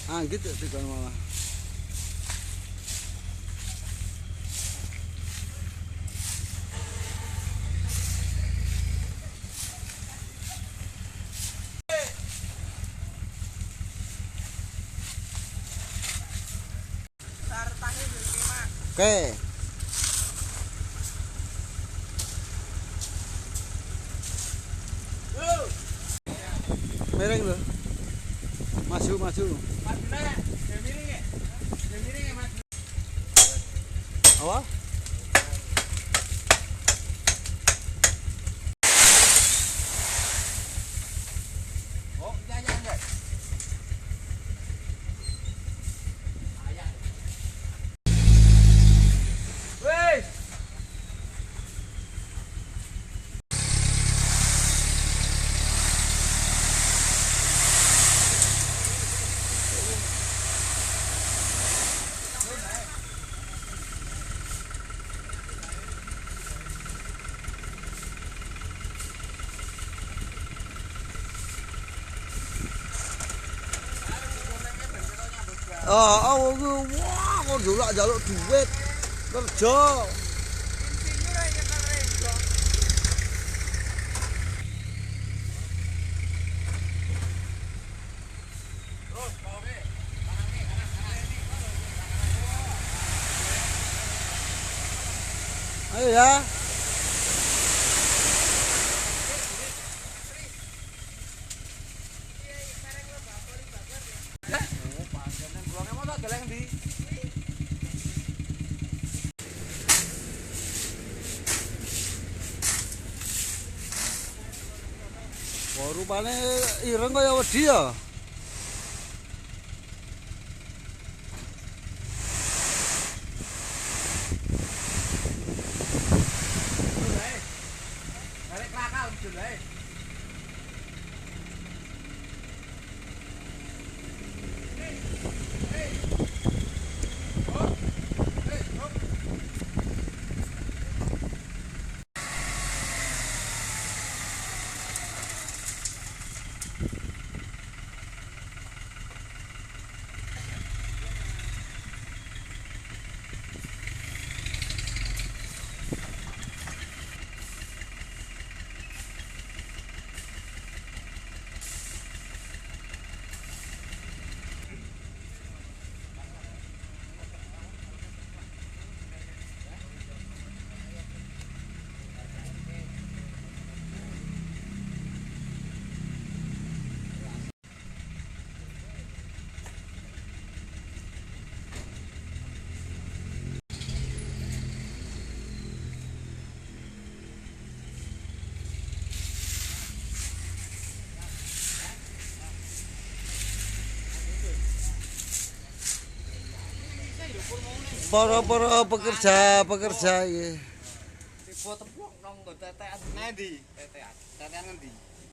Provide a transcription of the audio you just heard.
Ah gitu tiga malah. Oke. Mereng loh. Maju maju. Apa? Oh, iya iya iya. Wes. Wah, kok njaluk njaluk duit kerja. Ayo ya. Wah, rupane ireng kaya wedi ya. Balik kelakal jul ae. Para pekerja ya. Tiba tepuk nang tetean. Ngendi? Tetean. Tetean ngendi?